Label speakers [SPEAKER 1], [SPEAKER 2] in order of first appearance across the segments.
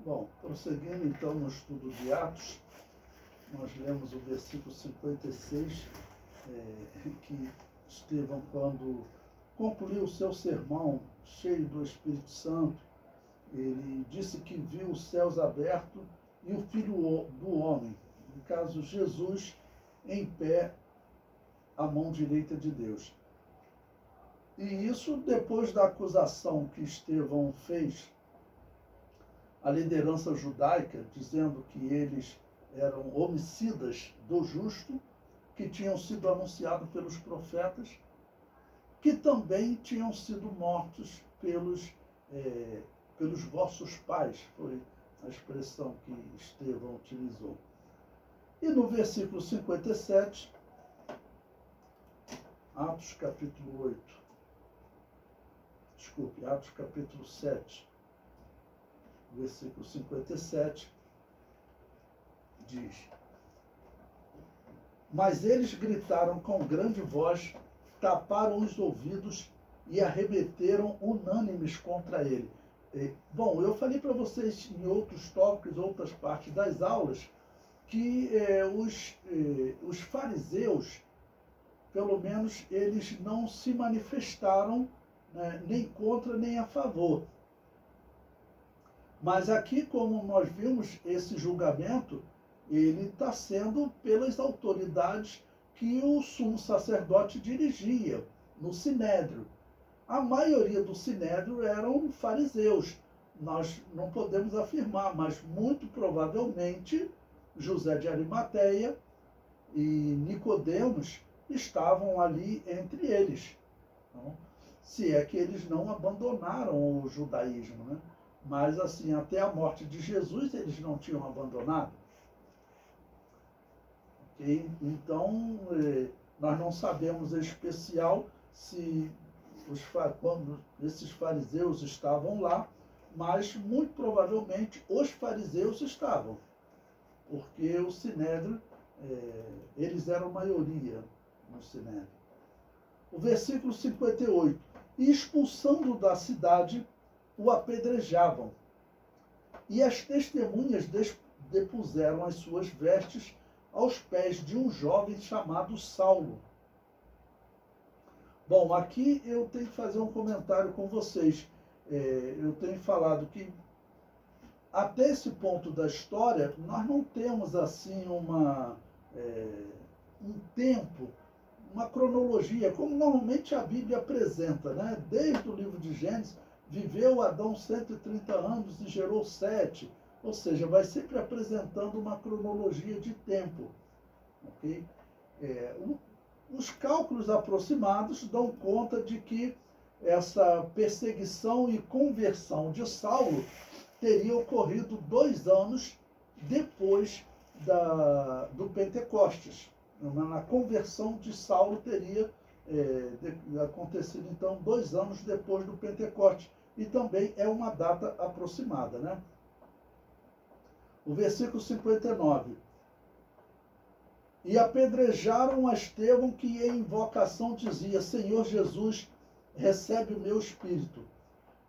[SPEAKER 1] Bom, prosseguindo então no estudo de Atos, nós lemos o versículo 56, que Estevão, quando concluiu o seu sermão cheio do Espírito Santo, ele disse que viu os céus abertos e o Filho do Homem, no caso Jesus, em pé à mão direita de Deus. E isso depois da acusação que Estevão fez à liderança judaica, dizendo que eles eram homicidas do justo, que tinham sido anunciados pelos profetas, que também tinham sido mortos pelos vossos pais, foi a expressão que Estevão utilizou. E no versículo 57, Atos capítulo 7, versículo 57, diz: Mas eles gritaram com grande voz, taparam os ouvidos e arremeteram unânimes contra ele. Bom, eu falei para vocês em outros tópicos, outras partes das aulas, que os fariseus, pelo menos, eles não se manifestaram, né, nem contra nem a favor. Mas aqui, como nós vimos, esse julgamento, ele está sendo pelas autoridades que o sumo sacerdote dirigia, no Sinédrio. A maioria do Sinédrio eram fariseus. Nós não podemos afirmar, mas muito provavelmente José de Arimateia e Nicodemos estavam ali entre eles. Então, se é que eles não abandonaram o judaísmo, né? Mas assim, até a morte de Jesus eles não tinham abandonado. Okay? Então, nós não sabemos em especial se quando esses fariseus estavam lá, mas muito provavelmente os fariseus estavam, porque o Sinédrio, eles eram maioria no Sinédrio. O versículo 58, e expulsando da cidade, o apedrejavam, e as testemunhas depuseram as suas vestes aos pés de um jovem chamado Saulo. Bom, aqui eu tenho que fazer um comentário com vocês. Eu tenho falado que até esse ponto da história, nós não temos assim um tempo, uma cronologia, como normalmente a Bíblia apresenta, né? Desde o livro de Gênesis, viveu Adão 130 anos e gerou 7, ou seja, vai sempre apresentando uma cronologia de tempo. Okay? Os cálculos aproximados dão conta de que essa perseguição e conversão de Saulo teria ocorrido 2 anos depois do Pentecostes. Na conversão de Saulo teria acontecido, então, 2 anos depois do Pentecostes. E também é uma data aproximada, né? O versículo 59. E apedrejaram a Estevão, que em invocação dizia: Senhor Jesus, recebe o meu espírito.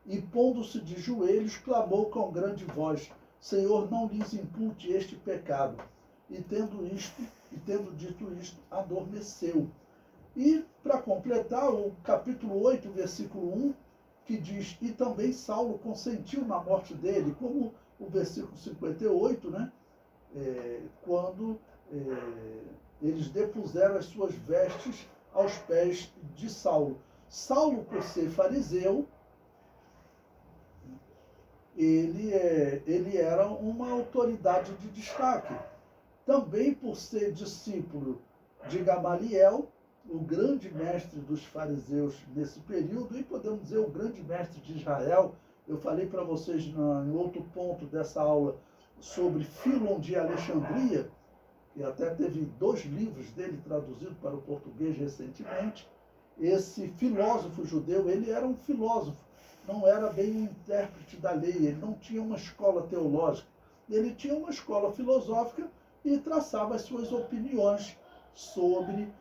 [SPEAKER 1] E pondo-se de joelhos, clamou com grande voz: Senhor, não lhes impute este pecado. E tendo dito isto, adormeceu. E, para completar, o capítulo 8, versículo 1, que diz: E também Saulo consentiu na morte dele, como o versículo 58, né? Quando eles depuseram as suas vestes aos pés de Saulo. Saulo, por ser fariseu, ele era uma autoridade de destaque. Também por ser discípulo de Gamaliel, o grande mestre dos fariseus nesse período, e podemos dizer o grande mestre de Israel. Eu falei para vocês em outro ponto dessa aula sobre Filon de Alexandria, que até teve 2 livros dele traduzidos para o português recentemente. Esse filósofo judeu, ele era um filósofo, não era bem um intérprete da lei, ele não tinha uma escola teológica, ele tinha uma escola filosófica e traçava as suas opiniões sobre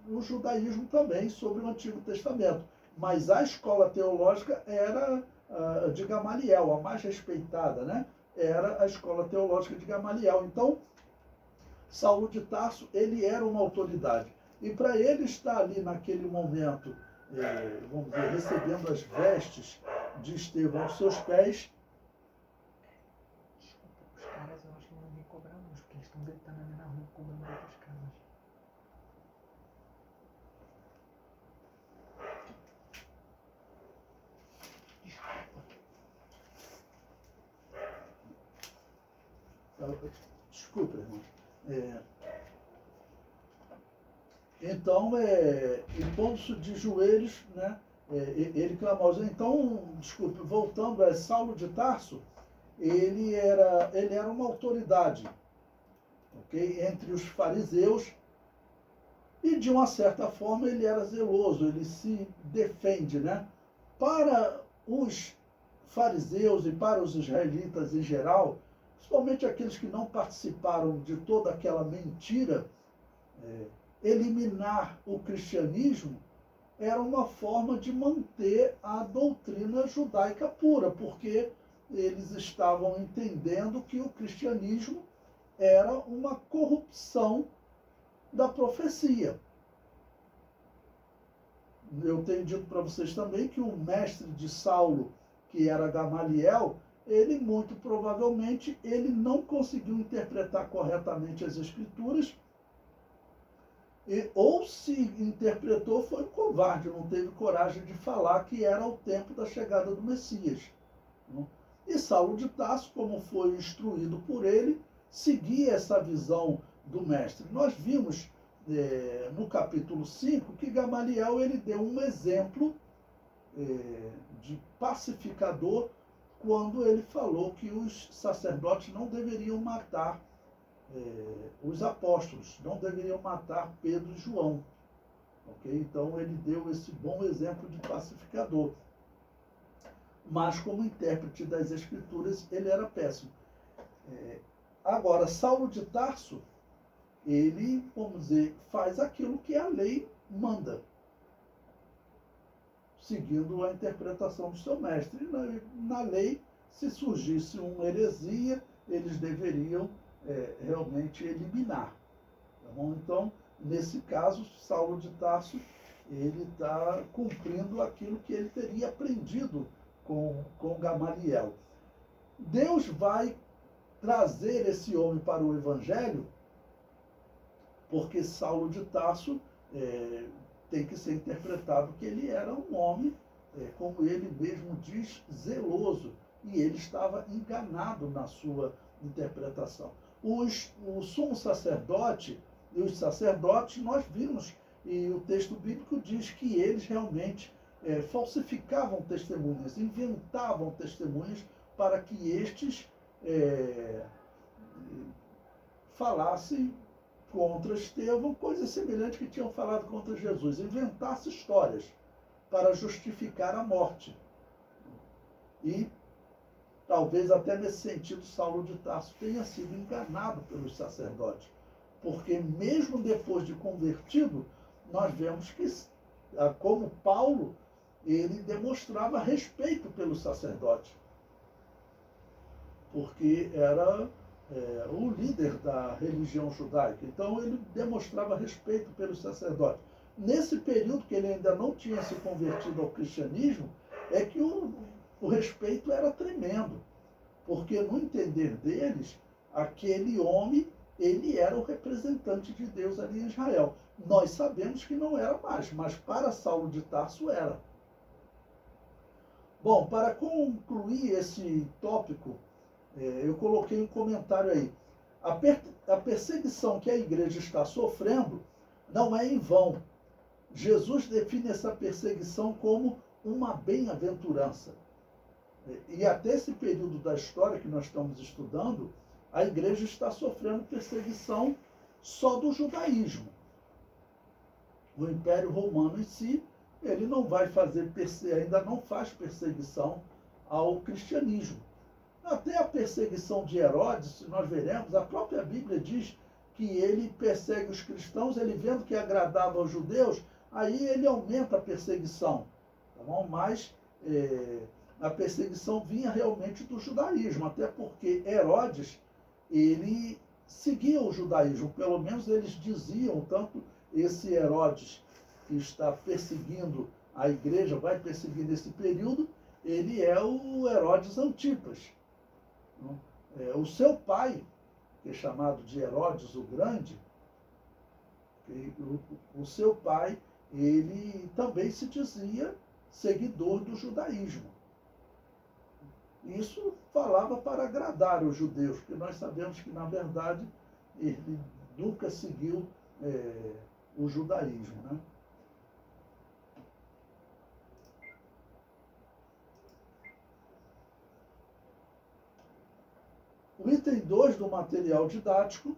[SPEAKER 1] o judaísmo também, sobre o Antigo Testamento. Mas a escola teológica era de Gamaliel, a mais respeitada, né? Era a escola teológica de Gamaliel. Então, Saulo de Tarso, ele era uma autoridade. E para ele estar ali naquele momento, vamos dizer, recebendo as vestes de Estevão aos seus pés.
[SPEAKER 2] Desculpa, os caras eu acho que não vão vir cobrar luz, porque eles estão gritando ali na rua, cobrando outras casas. Desculpa.
[SPEAKER 1] Desculpa, irmão. Então, pondo-se de joelhos, né, ele clamou. Então, desculpe, voltando a Saulo de Tarso, ele era uma autoridade, ok, entre os fariseus, e de uma certa forma ele era zeloso, ele se defende, né? Para os fariseus e para os israelitas em geral, principalmente aqueles que não participaram de toda aquela mentira, eliminar o cristianismo era uma forma de manter a doutrina judaica pura, porque eles estavam entendendo que o cristianismo era uma corrupção da profecia. Eu tenho dito para vocês também que o mestre de Saulo, que era Gamaliel, ele muito provavelmente ele não conseguiu interpretar corretamente as escrituras, ou se interpretou foi um covarde, não teve coragem de falar que era o tempo da chegada do Messias. E Saulo de Tarso, como foi instruído por ele, seguia essa visão do mestre. Nós vimos no capítulo 5 que Gamaliel ele deu um exemplo de pacificador quando ele falou que os sacerdotes não deveriam matar os apóstolos, não deveriam matar Pedro e João. Okay? Então ele deu esse bom exemplo de pacificador. Mas como intérprete das escrituras ele era péssimo. Agora, Saulo de Tarso, ele, vamos dizer, faz aquilo que a lei manda, seguindo a interpretação do seu mestre. Na lei, se surgisse uma heresia, eles deveriam realmente eliminar. Tá bom? Então, nesse caso, Saulo de Tarso, ele está cumprindo aquilo que ele teria aprendido com Gamaliel. Deus vai trazer esse homem para o Evangelho, porque Saulo de Tarso tem que ser interpretado que ele era um homem, como ele mesmo diz, zeloso, e ele estava enganado na sua interpretação. O sumo sacerdote e os sacerdotes, nós vimos, e o texto bíblico diz que eles realmente falsificavam testemunhas, inventavam testemunhas para que estes falassem contra Estevão, coisa semelhante que tinham falado contra Jesus, inventasse histórias para justificar a morte. E talvez até nesse sentido Saulo de Tarso tenha sido enganado pelos sacerdotes, porque mesmo depois de convertido, nós vemos que, como Paulo, ele demonstrava respeito pelos sacerdotes, porque era o líder da religião judaica. Então ele demonstrava respeito pelos sacerdotes. Nesse período que ele ainda não tinha se convertido ao cristianismo, é que o respeito era tremendo, porque no entender deles, aquele homem, ele era o representante de Deus ali em Israel. Nós sabemos que não era mais, mas para Saulo de Tarso era. Bom, para concluir esse tópico, eu coloquei um comentário aí. A perseguição que a igreja está sofrendo não é em vão. Jesus define essa perseguição como uma bem-aventurança. E até esse período da história que nós estamos estudando, a igreja está sofrendo perseguição só do judaísmo. O Império Romano em si, ele não vai fazer, ainda não faz perseguição ao cristianismo. Até a perseguição de Herodes, se nós veremos, a própria Bíblia diz que ele persegue os cristãos, ele vendo que agradava aos judeus, aí ele aumenta a perseguição. Tá bom? Mas a perseguição vinha realmente do judaísmo, até porque Herodes, ele seguia o judaísmo, pelo menos eles diziam, tanto esse Herodes que está perseguindo a igreja, vai perseguir nesse período, ele é o Herodes Antipas. O seu pai, que é chamado de Herodes o Grande, o seu pai, ele também se dizia seguidor do judaísmo. Isso falava para agradar os judeus, porque nós sabemos que, na verdade, ele nunca seguiu o judaísmo, né? O item 2 do material didático,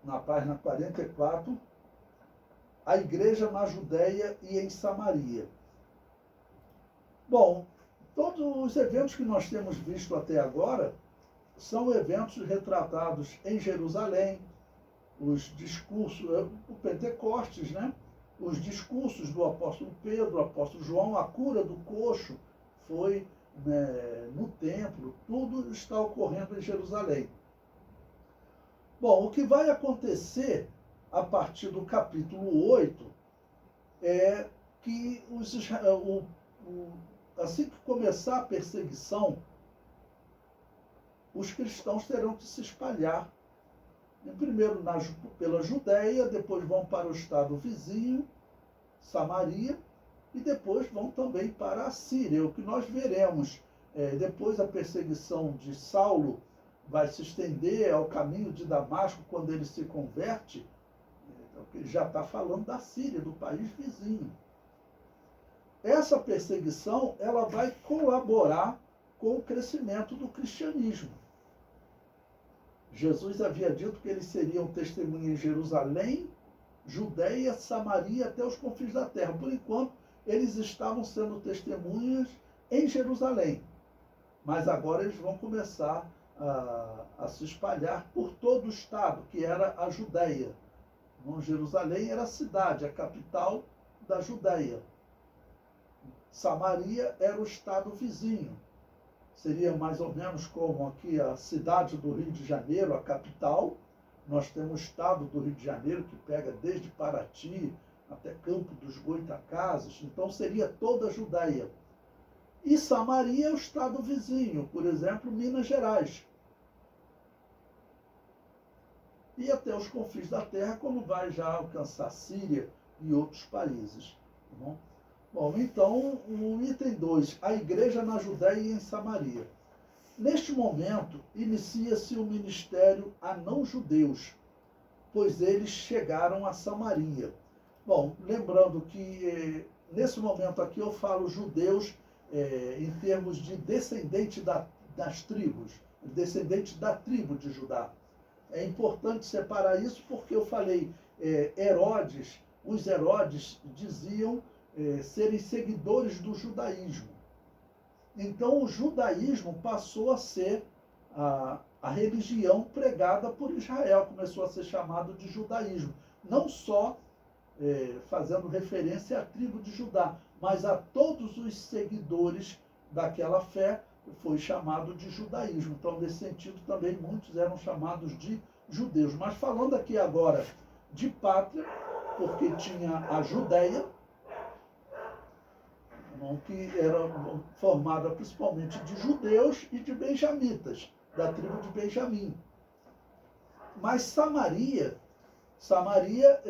[SPEAKER 1] na página 44, a igreja na Judéia e em Samaria. Bom, todos os eventos que nós temos visto até agora são eventos retratados em Jerusalém, os discursos, o Pentecostes, né? Os discursos do apóstolo Pedro, do apóstolo João, a cura do coxo foi no templo, tudo está ocorrendo em Jerusalém. Bom, o que vai acontecer a partir do capítulo 8 é que assim que começar a perseguição, os cristãos terão que se espalhar. Primeiro pela Judéia, depois vão para o estado vizinho, Samaria, e depois vão também para a Síria. O que nós veremos, depois a perseguição de Saulo vai se estender ao caminho de Damasco, quando ele se converte, ele já está falando da Síria, do país vizinho. Essa perseguição ela vai colaborar com o crescimento do cristianismo. Jesus havia dito que eles seriam testemunhas em Jerusalém, Judéia, Samaria, até os confins da terra. Por enquanto, eles estavam sendo testemunhas em Jerusalém. Mas agora eles vão começar a se espalhar por todo o estado, que era a Judéia. Jerusalém era a cidade, a capital da Judéia. Samaria era o estado vizinho. Seria mais ou menos como aqui a cidade do Rio de Janeiro, a capital. Nós temos o estado do Rio de Janeiro, que pega desde Paraty até Campo dos Goitacazes. Então seria toda a Judéia. E Samaria é o estado vizinho, por exemplo, Minas Gerais. E até os confins da terra, como vai já alcançar Síria e outros países. Tá bom? Bom, então, o item 2, a igreja na Judéia e em Samaria. Neste momento, inicia-se o ministério a não-judeus, pois eles chegaram a Samaria. Bom, lembrando que nesse momento aqui eu falo judeus em termos de descendente das tribos, descendente da tribo de Judá. É importante separar isso porque eu falei Herodes, os Herodes diziam serem seguidores do judaísmo. Então o judaísmo passou a ser a religião pregada por Israel, começou a ser chamado de judaísmo. Não só fazendo referência à tribo de Judá, mas a todos os seguidores daquela fé foi chamado de judaísmo. Então, nesse sentido, também muitos eram chamados de judeus. Mas falando aqui agora de pátria, porque tinha a Judéia, que era formada principalmente de judeus e de benjamitas, da tribo de Benjamim. Mas Samaria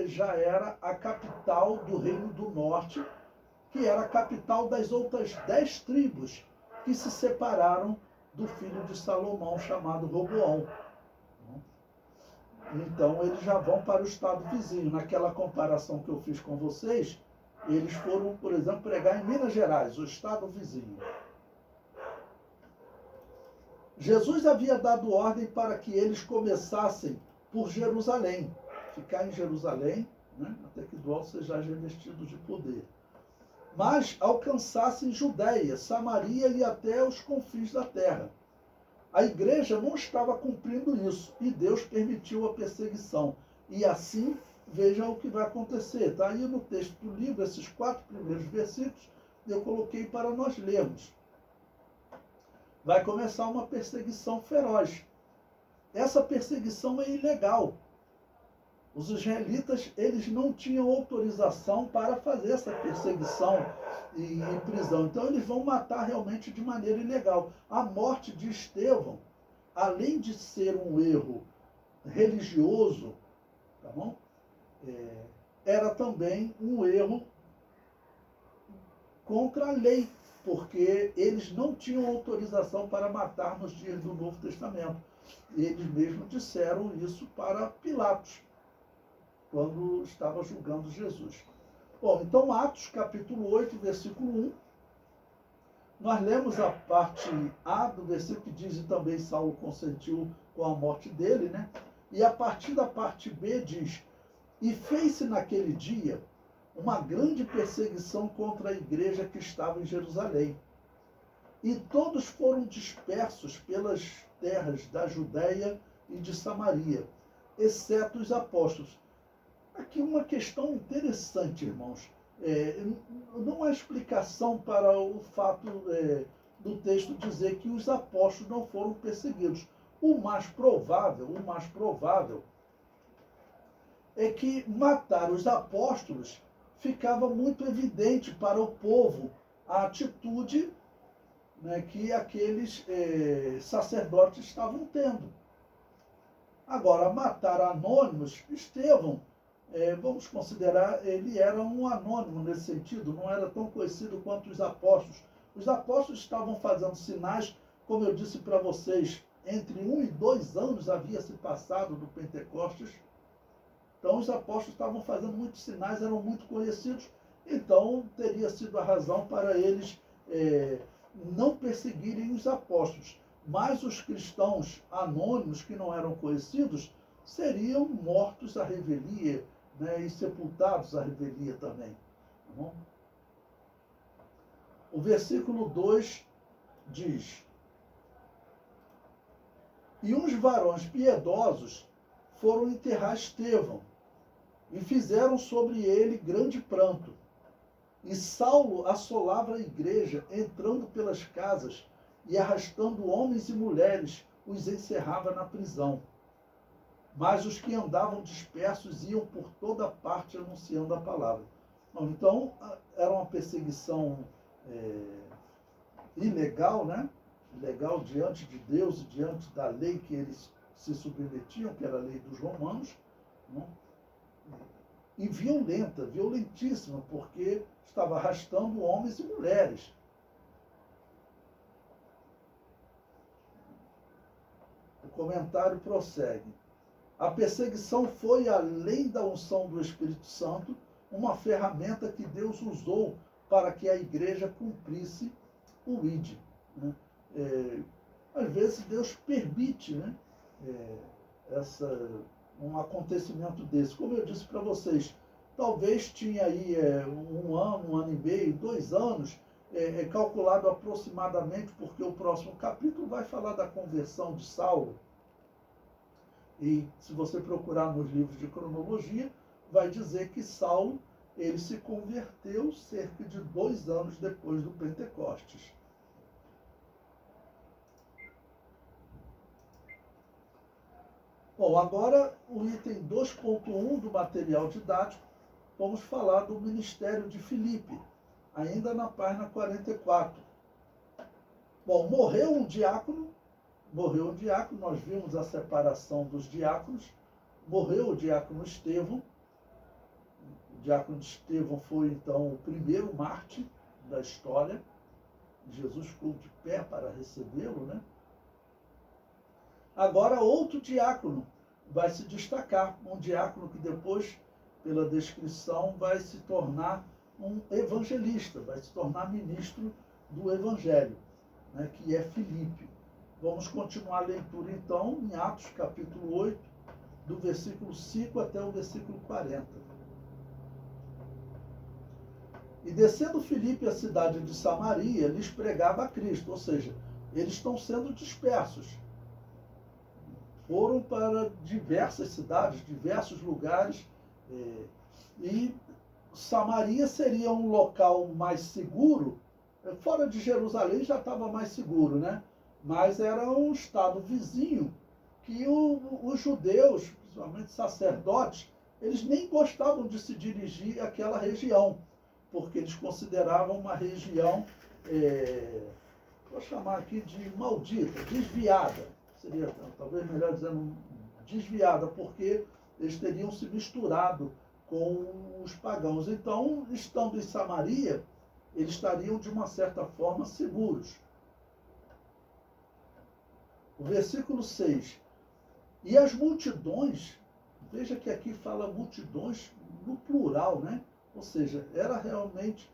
[SPEAKER 1] já era a capital do Reino do Norte, que era a capital das outras 10 tribos que se separaram do filho de Salomão, chamado Roboão. Então, eles já vão para o estado vizinho. Naquela comparação que eu fiz com vocês, eles foram, por exemplo, pregar em Minas Gerais, o estado vizinho. Jesus havia dado ordem para que eles começassem por Jerusalém, ficar em Jerusalém, né, até que do alto seja revestido de poder. Mas alcançassem Judéia, Samaria e até os confins da terra. A igreja não estava cumprindo isso e Deus permitiu a perseguição. E assim veja o que vai acontecer. Está aí no texto do livro, esses 4 primeiros versículos, eu coloquei para nós lermos. Vai começar uma perseguição feroz. Essa perseguição é ilegal. Os israelitas, eles não tinham autorização para fazer essa perseguição e prisão. Então, eles vão matar realmente de maneira ilegal. A morte de Estevão, além de ser um erro religioso, tá bom? Era também um erro contra a lei, porque eles não tinham autorização para matar nos dias do Novo Testamento. Eles mesmos disseram isso para Pilatos, quando estava julgando Jesus. Bom, então Atos capítulo 8, versículo 1, nós lemos a parte A do versículo que diz: e também Saulo consentiu com a morte dele, né? E a partir da parte B diz: e fez-se naquele dia uma grande perseguição contra a igreja que estava em Jerusalém. E todos foram dispersos pelas terras da Judéia e de Samaria, exceto os apóstolos. Aqui uma questão interessante, irmãos. Não há explicação para o fato do texto dizer que os apóstolos não foram perseguidos. O mais provável é que matar os apóstolos ficava muito evidente para o povo a atitude, né, que aqueles sacerdotes estavam tendo. Agora, matar anônimos, Estevão, vamos considerar, ele era um anônimo nesse sentido, não era tão conhecido quanto os apóstolos. Os apóstolos estavam fazendo sinais, como eu disse para vocês, entre 1 e 2 anos havia se passado do Pentecostes. Então, os apóstolos estavam fazendo muitos sinais, eram muito conhecidos, então teria sido a razão para eles não perseguirem os apóstolos. Mas os cristãos anônimos, que não eram conhecidos, seriam mortos à revelia, né, e sepultados à revelia também. Tá bom? O versículo 2 diz: e uns varões piedosos foram enterrar Estevão, e fizeram sobre ele grande pranto. E Saulo assolava a igreja, entrando pelas casas e arrastando homens e mulheres, os encerrava na prisão. Mas os que andavam dispersos iam por toda parte anunciando a palavra. Então, era uma perseguição ilegal, né? Ilegal diante de Deus e diante da lei que eles se submetiam, que era a lei dos romanos, né? E violenta, violentíssima, porque estava arrastando homens e mulheres. O comentário prossegue. A perseguição foi, além da unção do Espírito Santo, uma ferramenta que Deus usou para que a igreja cumprisse o ID. Né? Às vezes Deus permite, né, um acontecimento desse. Como eu disse para vocês, talvez tinha aí 1 ano, 1 ano e meio, 2 anos, calculado aproximadamente, porque o próximo capítulo vai falar da conversão de Saulo. E se você procurar nos livros de cronologia, vai dizer que Saulo, ele se converteu cerca de 2 anos depois do Pentecostes. Bom, agora o item 2.1 do material didático, vamos falar do ministério de Filipe, ainda na página 44. Bom, morreu um diácono, nós vimos a separação dos diáconos, morreu o diácono Estevão. O diácono Estevão foi, então, o primeiro mártir da história. Jesus ficou de pé para recebê-lo, né? Agora, outro diácono vai se destacar, um diácono que depois, pela descrição, vai se tornar um evangelista, vai se tornar ministro do evangelho, né, que é Filipe. Vamos continuar a leitura, então, em Atos, capítulo 8, do versículo 5 até o versículo 40. E descendo Filipe à cidade de Samaria, lhes pregava a Cristo, ou seja, eles estão sendo dispersos. Foram para diversas cidades, diversos lugares, E Samaria seria um local mais seguro. Fora de Jerusalém já estava mais seguro, né? Mas era um estado vizinho que os judeus, principalmente sacerdotes, eles nem gostavam de se dirigir àquela região, porque eles consideravam uma região, vou chamar aqui de maldita, desviada. Seria talvez melhor dizendo desviada, porque eles teriam se misturado com os pagãos. Então, estando em Samaria, eles estariam de uma certa forma seguros. O versículo 6. E as multidões, veja que aqui fala multidões no plural, né? Ou seja, era realmente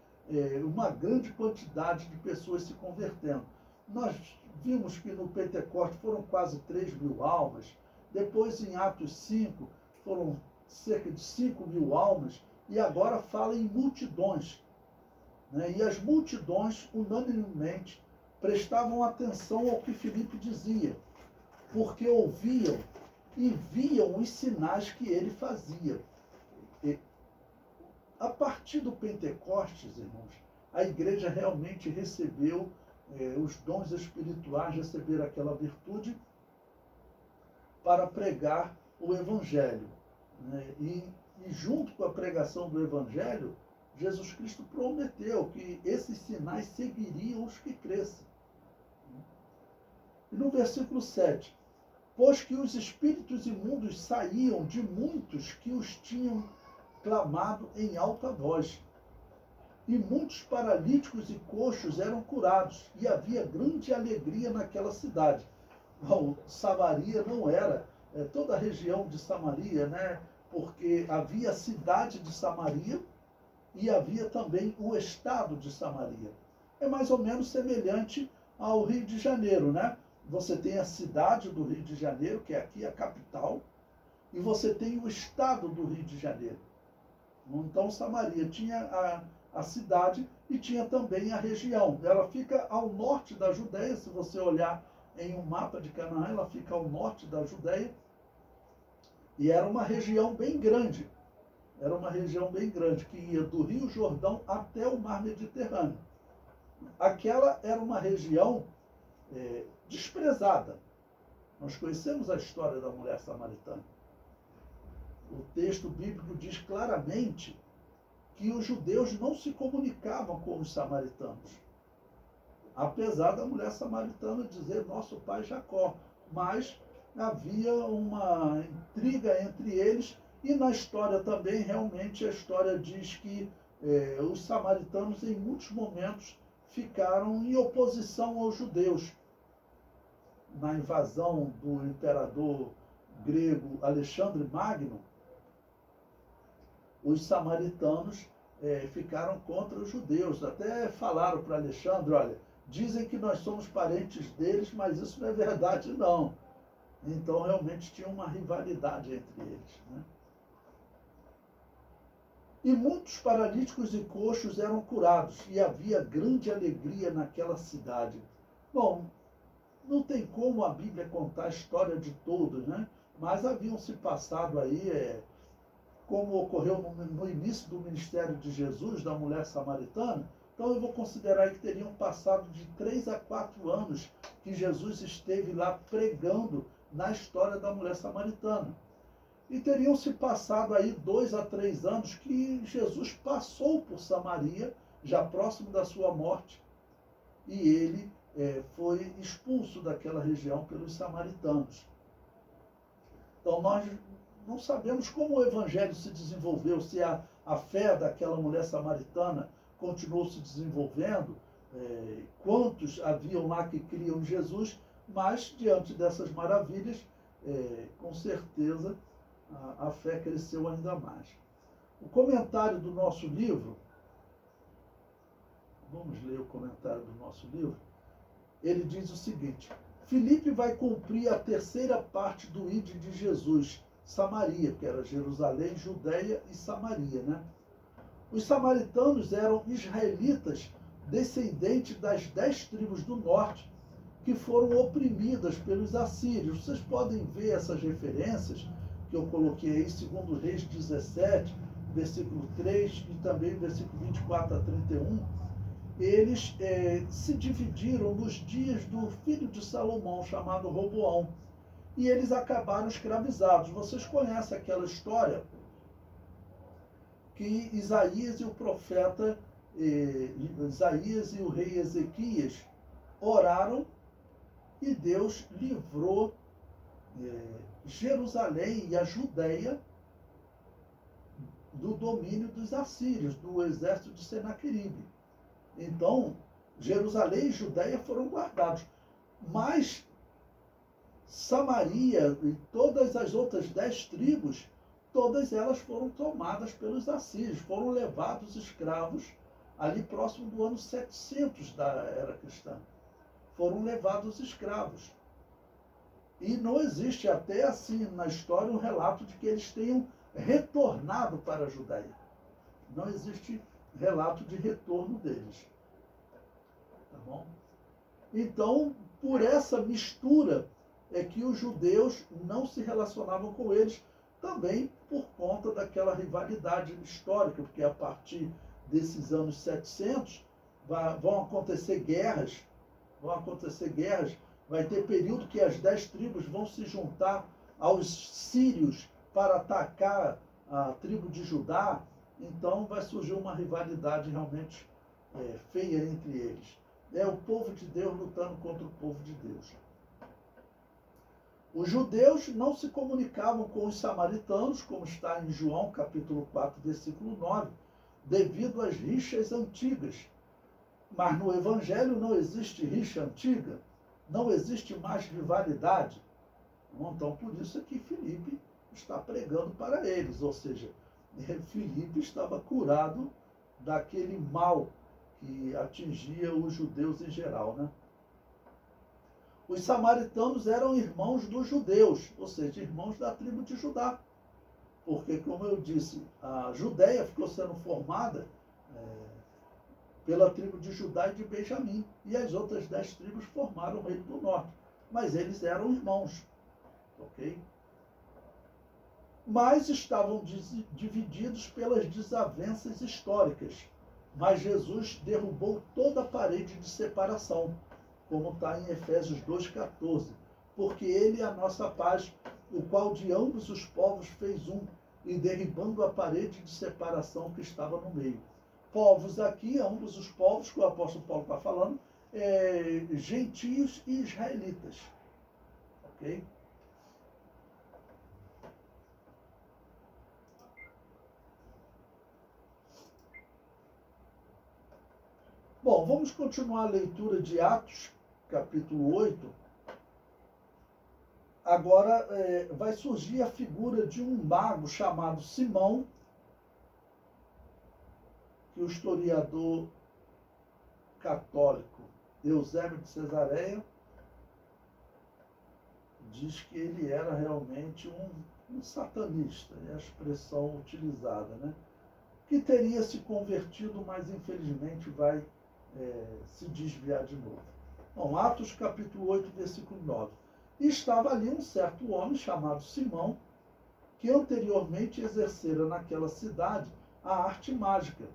[SPEAKER 1] uma grande quantidade de pessoas se convertendo. Nós vimos que no Pentecostes foram quase 3.000 almas, depois em Atos 5 foram cerca de 5.000 almas, e agora fala em multidões. Né? E as multidões, unanimemente, prestavam atenção ao que Filipe dizia, porque ouviam e viam os sinais que ele fazia. E, a partir do Pentecostes, irmãos, a igreja realmente recebeu os dons espirituais, receberam aquela virtude para pregar o Evangelho. Né? E junto com a pregação do Evangelho, Jesus Cristo prometeu que esses sinais seguiriam os que crescem. E no versículo 7, pois que os espíritos imundos saíam de muitos que os tinham clamado em alta voz. E muitos paralíticos e coxos eram curados, e havia grande alegria naquela cidade. Bom, Samaria não era toda a região de Samaria, né? Porque havia a cidade de Samaria e havia também o estado de Samaria. É mais ou menos semelhante ao Rio de Janeiro, né? Você tem a cidade do Rio de Janeiro, que é aqui a capital, e você tem o estado do Rio de Janeiro. Então, Samaria tinha a cidade e tinha também a região. Ela fica ao norte da Judéia, se você olhar em um mapa de Canaã, ela fica ao norte da Judéia, e era uma região bem grande. Era uma região bem grande, que ia do Rio Jordão até o Mar Mediterrâneo. Aquela era uma região desprezada. Nós conhecemos a história da mulher samaritana. O texto bíblico diz claramente que os judeus não se comunicavam com os samaritanos. Apesar da mulher samaritana dizer nosso pai Jacó. Mas havia uma intriga entre eles, e na história também, realmente, a história diz que os samaritanos, em muitos momentos, ficaram em oposição aos judeus. Na invasão do imperador grego Alexandre Magno, os samaritanos ficaram contra os judeus. Até falaram para Alexandre, olha, dizem que nós somos parentes deles, mas isso não é verdade, não. Então, realmente, tinha uma rivalidade entre eles. Né? E muitos paralíticos e coxos eram curados, e havia grande alegria naquela cidade. Bom, não tem como a Bíblia contar a história de todos, né? Mas haviam se passado aí, como ocorreu no início do ministério de Jesus, da mulher samaritana. Então eu vou considerar que teriam passado de 3 a 4 anos que Jesus esteve lá pregando na história da mulher samaritana. E teriam se passado aí 2 a 3 anos que Jesus passou por Samaria, já próximo da sua morte, e ele foi expulso daquela região pelos samaritanos. Então nós não sabemos como o evangelho se desenvolveu, se a fé daquela mulher samaritana continuou se desenvolvendo, quantos haviam lá que criam em Jesus, mas diante dessas maravilhas, com certeza, a fé cresceu ainda mais. O comentário do nosso livro, vamos ler o comentário do nosso livro, ele diz o seguinte: Filipe vai cumprir a terceira parte do ide de Jesus, Samaria, que era Jerusalém, Judeia e Samaria, né? Os samaritanos eram israelitas descendentes das 10 tribos do norte, que foram oprimidas pelos assírios. Vocês podem ver essas referências que eu coloquei aí, 2 Reis 17, versículo 3 e também versículo 24 a 31, eles se dividiram nos dias do filho de Salomão, chamado Roboão, e eles acabaram escravizados. Vocês conhecem aquela história que Isaías e o profeta, Isaías e o rei Ezequias oraram e Deus livrou Jerusalém e a Judéia do domínio dos assírios, do exército de Senaqueribe. Então, Jerusalém e Judéia foram guardados. Mas Samaria e todas as outras 10 tribos, todas elas foram tomadas pelos assírios, foram levados escravos ali próximo do ano 700 da era cristã. Foram levados escravos. E não existe até assim na história um relato de que eles tenham retornado para a Judéia. Não existe relato de retorno deles. Tá bom? Então, por essa mistura é que os judeus não se relacionavam com eles, também por conta daquela rivalidade histórica, porque a partir desses anos 700 vão acontecer guerras, vai ter período que as 10 tribos vão se juntar aos sírios para atacar a tribo de Judá, então vai surgir uma rivalidade realmente feia entre eles. É o povo de Deus lutando contra o povo de Deus. Os judeus não se comunicavam com os samaritanos, como está em João capítulo 4, versículo 9, devido às rixas antigas. Mas no Evangelho não existe rixa antiga, não existe mais rivalidade. Então, por isso é que Filipe está pregando para eles, ou seja, Filipe estava curado daquele mal que atingia os judeus em geral, né? Os samaritanos eram irmãos dos judeus, ou seja, irmãos da tribo de Judá. Porque, como eu disse, a Judéia ficou sendo formada pela tribo de Judá e de Benjamim. E as outras 10 tribos formaram o Reino do Norte. Mas eles eram irmãos. Ok? Mas estavam divididos pelas desavenças históricas. Mas Jesus derrubou toda a parede de separação, como está em Efésios 2,14. Porque ele é a nossa paz, o qual de ambos os povos fez um, e derribando a parede de separação que estava no meio. Povos aqui, ambos os povos que o apóstolo Paulo está falando, gentios e israelitas. Ok? Bom, vamos continuar a leitura de Atos, capítulo 8. Agora vai surgir a figura de um mago chamado Simão, que o historiador católico Eusébio de Cesareia diz que ele era realmente um satanista, é a expressão utilizada, né? Que teria se convertido, mas infelizmente vai se desviar de novo. Bom, Atos capítulo 8, versículo 9. E estava ali um certo homem chamado Simão, que anteriormente exercera naquela cidade a arte mágica,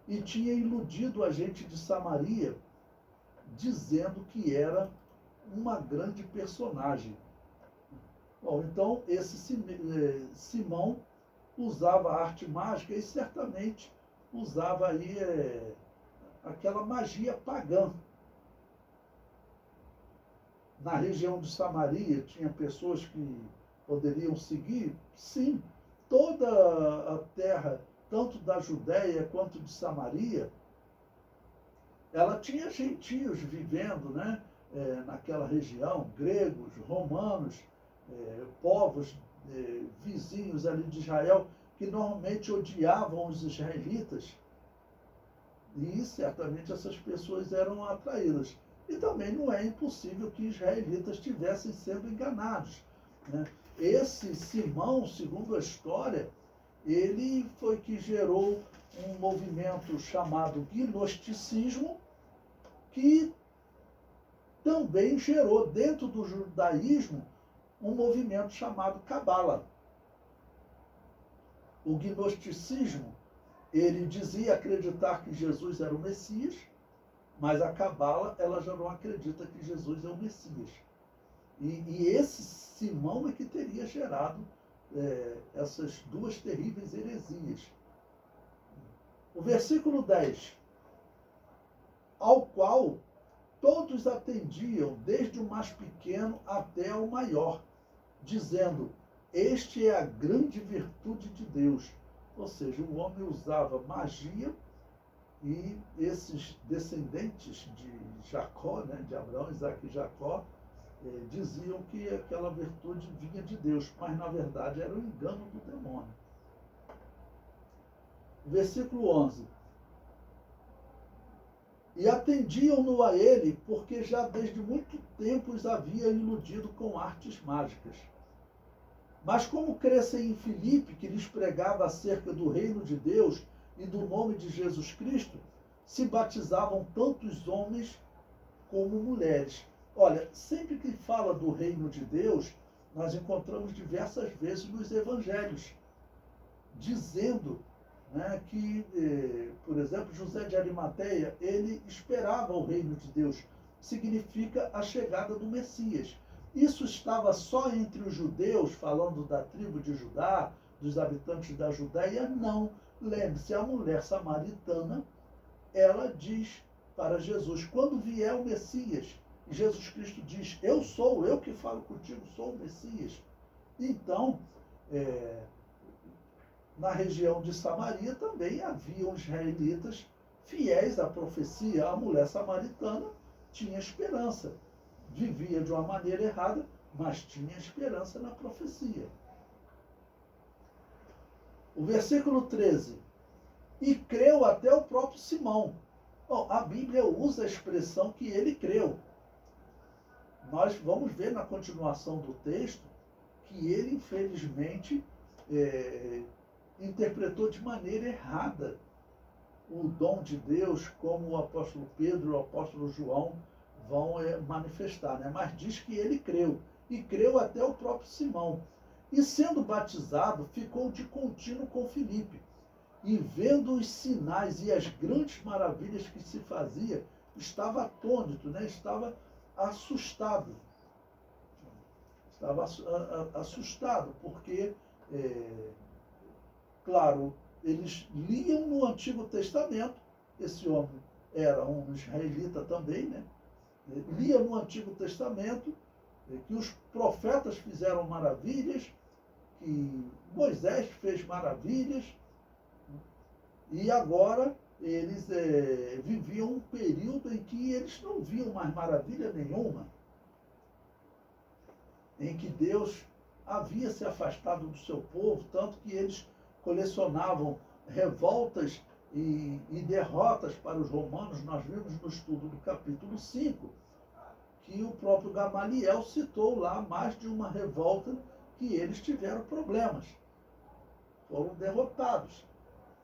[SPEAKER 1] e tinha iludido a gente de Samaria, dizendo que era uma grande personagem. Bom, então esse Simão usava a arte mágica e certamente usava aí aquela magia pagã. Na região de Samaria tinha pessoas que poderiam seguir? Sim, toda a terra, tanto da Judéia quanto de Samaria, ela tinha gentios vivendo, né, naquela região, gregos, romanos, povos vizinhos ali de Israel, que normalmente odiavam os israelitas, e certamente essas pessoas eram atraídas. E também não é impossível que israelitas estivessem sendo enganados, né? Esse Simão, segundo a história, ele foi que gerou um movimento chamado gnosticismo, que também gerou dentro do judaísmo um movimento chamado Cabala. O gnosticismo, ele dizia acreditar que Jesus era o Messias, mas a Cabala, ela já não acredita que Jesus é o Messias. E esse Simão é que teria gerado essas duas terríveis heresias. O versículo 10, ao qual todos atendiam, desde o mais pequeno até o maior, dizendo, este é a grande virtude de Deus. Ou seja, o homem usava magia e esses descendentes de Jacó, né, de Abraão, Isaac e Jacó, diziam que aquela virtude vinha de Deus, mas na verdade era o engano do demônio. Versículo 11. E atendiam-no a ele, porque já desde muito tempo os havia iludido com artes mágicas. Mas como crescem em Filipe, que lhes pregava acerca do reino de Deus e do nome de Jesus Cristo, se batizavam tantos homens como mulheres. Olha, sempre que fala do reino de Deus, nós encontramos diversas vezes nos evangelhos, dizendo, né, que, por exemplo, José de Arimateia, ele esperava o reino de Deus, significa a chegada do Messias. Isso estava só entre os judeus, falando da tribo de Judá, dos habitantes da Judéia? Não. Lembre-se, a mulher samaritana, ela diz para Jesus, quando vier o Messias, e Jesus Cristo diz, eu que falo contigo, sou o Messias. Então, na região de Samaria também haviam israelitas fiéis à profecia. A mulher samaritana tinha esperança. Vivia de uma maneira errada, mas tinha esperança na profecia. O versículo 13. E creu até o próprio Simão. Bom, a Bíblia usa a expressão que ele creu. Nós vamos ver na continuação do texto que ele, infelizmente, interpretou de maneira errada o dom de Deus, como o apóstolo Pedro e o apóstolo João vão manifestar, né? Mas diz que ele creu, e creu até o próprio Simão. E sendo batizado, ficou de contínuo com Filipe, e vendo os sinais e as grandes maravilhas que se fazia, estava atônito, né? Estava assustado. Estava assustado, porque, claro, eles liam no Antigo Testamento, esse homem era um israelita também, né? Lia no Antigo Testamento que os profetas fizeram maravilhas, que Moisés fez maravilhas, e agora eles viviam um período em que eles não viam mais maravilha nenhuma, em que Deus havia se afastado do seu povo, tanto que eles colecionavam revoltas e derrotas para os romanos. Nós vimos no estudo do capítulo 5 que o próprio Gamaliel citou lá mais de uma revolta que eles tiveram problemas, foram derrotados.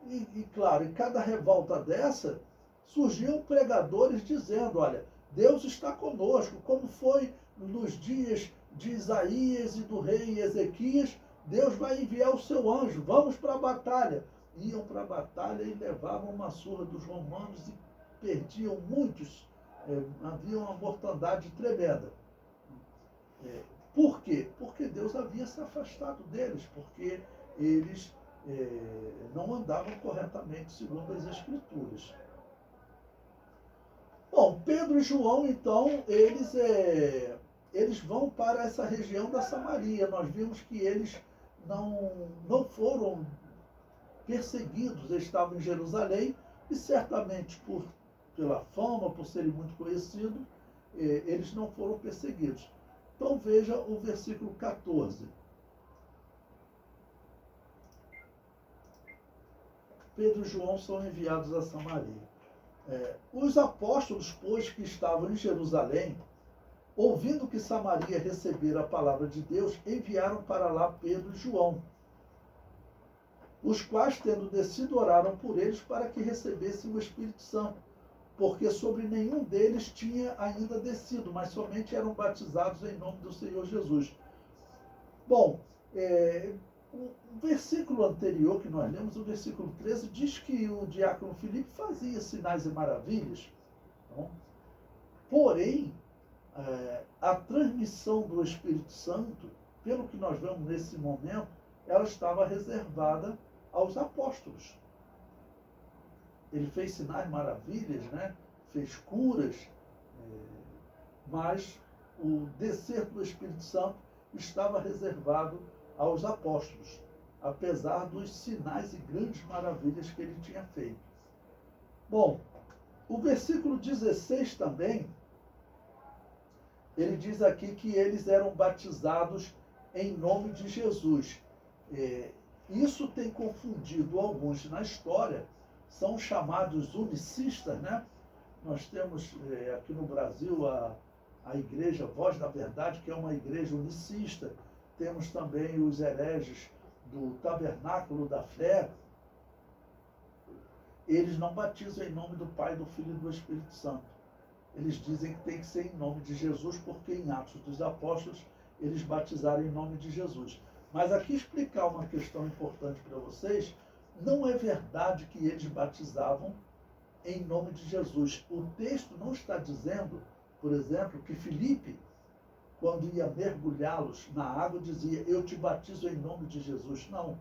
[SPEAKER 1] E claro, em cada revolta dessa, surgiam pregadores dizendo, olha, Deus está conosco, como foi nos dias de Isaías e do rei Ezequias, Deus vai enviar o seu anjo, vamos para a batalha. Iam para a batalha e levavam uma surra dos romanos e perdiam muitos, havia uma mortandade tremenda. Por quê? Porque Deus havia se afastado deles, porque eles não andavam corretamente segundo as Escrituras. Bom, Pedro e João, então, eles vão para essa região da Samaria. Nós vimos que eles não foram perseguidos, eles estavam em Jerusalém, e certamente pela fama, por serem muito conhecidos, eles não foram perseguidos. Então veja o versículo 14. Pedro e João são enviados a Samaria. Os apóstolos, pois, que estavam em Jerusalém, ouvindo que Samaria recebera a palavra de Deus, enviaram para lá Pedro e João, os quais, tendo descido, oraram por eles para que recebessem o Espírito Santo, porque sobre nenhum deles tinha ainda descido, mas somente eram batizados em nome do Senhor Jesus. Bom, O versículo anterior que nós lemos, o versículo 13, diz que o diácono Filipe fazia sinais e maravilhas. Então, porém, a transmissão do Espírito Santo, pelo que nós vemos nesse momento, ela estava reservada aos apóstolos. Ele fez sinais e maravilhas, né? Fez curas, mas o descer do Espírito Santo estava reservado aos apóstolos, apesar dos sinais e grandes maravilhas que ele tinha feito. Bom, o versículo 16 também, ele diz aqui que eles eram batizados em nome de Jesus. Isso tem confundido alguns na história, são chamados unicistas, né? Nós temos aqui no Brasil a igreja Voz da Verdade, que é uma igreja unicista. Temos também os hereges do Tabernáculo da Fé. Eles não batizam em nome do Pai, do Filho e do Espírito Santo. Eles dizem que tem que ser em nome de Jesus, porque em Atos dos Apóstolos eles batizaram em nome de Jesus. Mas aqui explicar uma questão importante para vocês, não é verdade que eles batizavam em nome de Jesus. O texto não está dizendo, por exemplo, que Filipe, quando ia mergulhá-los na água, dizia, eu te batizo em nome de Jesus. Não.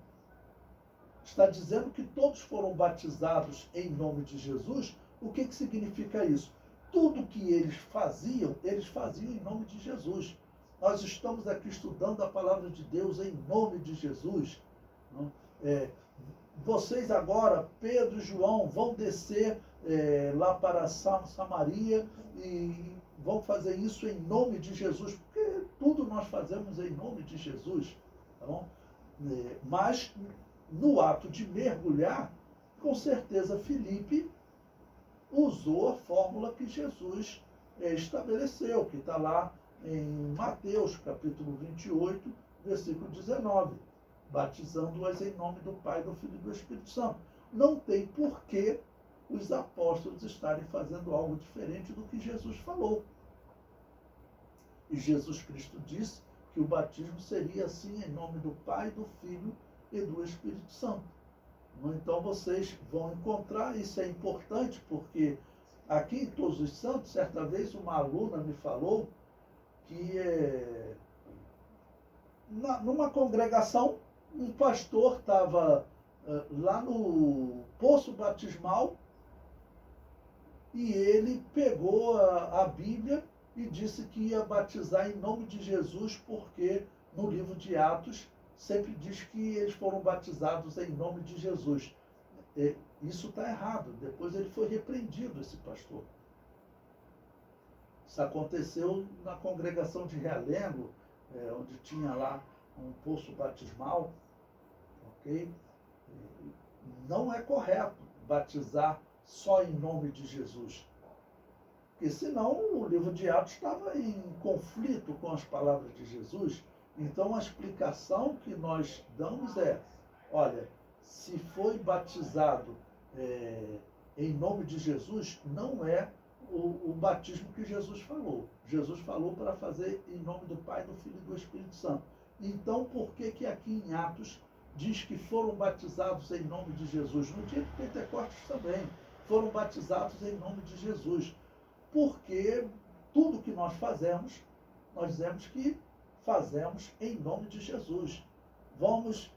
[SPEAKER 1] Está dizendo que todos foram batizados em nome de Jesus. O que significa isso? Tudo que eles faziam em nome de Jesus. Nós estamos aqui estudando a palavra de Deus em nome de Jesus. Vocês agora, Pedro e João, vão descer lá para Samaria e vão fazer isso em nome de Jesus, porque tudo nós fazemos em nome de Jesus. Tá bom? Mas, no ato de mergulhar, com certeza Filipe usou a fórmula que Jesus estabeleceu, que está lá em Mateus, capítulo 28, versículo 19, batizando-as em nome do Pai, do Filho e do Espírito Santo. Não tem porquê os apóstolos estarem fazendo algo diferente do que Jesus falou. E Jesus Cristo disse que o batismo seria assim em nome do Pai, do Filho e do Espírito Santo. Então vocês vão encontrar, isso é importante, porque aqui em Todos os Santos, certa vez uma aluna me falou que numa congregação, um pastor estava lá no poço batismal e ele pegou a Bíblia e disse que ia batizar em nome de Jesus, porque no livro de Atos sempre diz que eles foram batizados em nome de Jesus. Isso está errado. Depois ele foi repreendido, esse pastor. Isso aconteceu na congregação de Realengo, onde tinha lá um poço batismal. Ok? Não é correto batizar só em nome de Jesus. Porque senão o livro de Atos estava em conflito com as palavras de Jesus. Então a explicação que nós damos olha, se foi batizado em nome de Jesus, não é o batismo que Jesus falou. Jesus falou para fazer em nome do Pai, do Filho e do Espírito Santo. Então por que aqui em Atos diz que foram batizados em nome de Jesus? No dia de Pentecostes também foram batizados em nome de Jesus. Porque tudo que nós fazemos, nós dizemos que fazemos em nome de Jesus. Vamos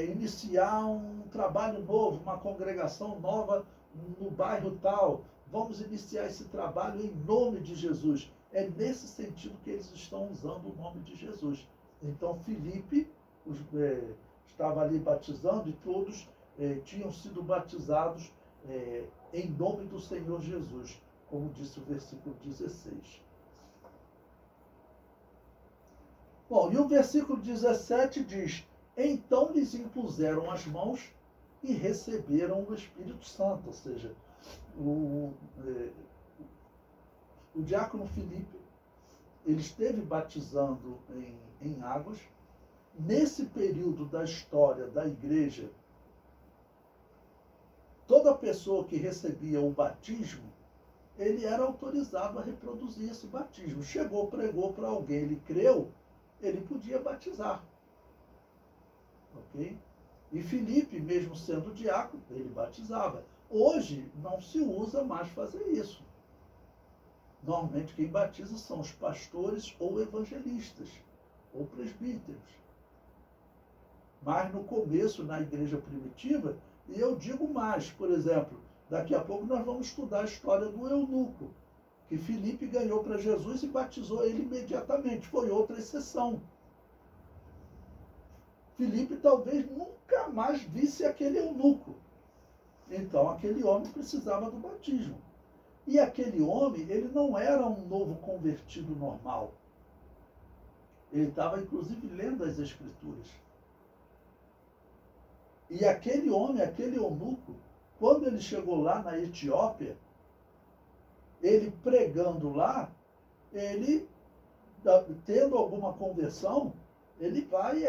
[SPEAKER 1] iniciar um trabalho novo, uma congregação nova no bairro tal. Vamos iniciar esse trabalho em nome de Jesus. É nesse sentido que eles estão usando o nome de Jesus. Então, Filipe estava ali batizando e todos tinham sido batizados em nome do Senhor Jesus, como disse o versículo 16. Bom, e o versículo 17 diz, então lhes impuseram as mãos e receberam o Espírito Santo. Ou seja, o diácono Filipe, ele esteve batizando em águas. Nesse período da história da igreja, toda pessoa que recebia o batismo, ele era autorizado a reproduzir esse batismo. Chegou, pregou para alguém, ele creu, ele podia batizar. ok? E Filipe, mesmo sendo diácono, ele batizava. Hoje não se usa mais fazer isso. Normalmente quem batiza são os pastores ou evangelistas, ou presbíteros. Mas no começo, na igreja primitiva, e eu digo mais, por exemplo, daqui a pouco nós vamos estudar a história do eunuco, que Filipe ganhou para Jesus e batizou ele imediatamente. Foi outra exceção. Filipe talvez nunca mais visse aquele eunuco. Então aquele homem precisava do batismo. E aquele homem, ele não era um novo convertido normal. Ele estava, inclusive, lendo as Escrituras. E aquele homem, aquele eunuco, quando ele chegou lá na Etiópia, ele pregando lá, ele, tendo alguma conversão, ele vai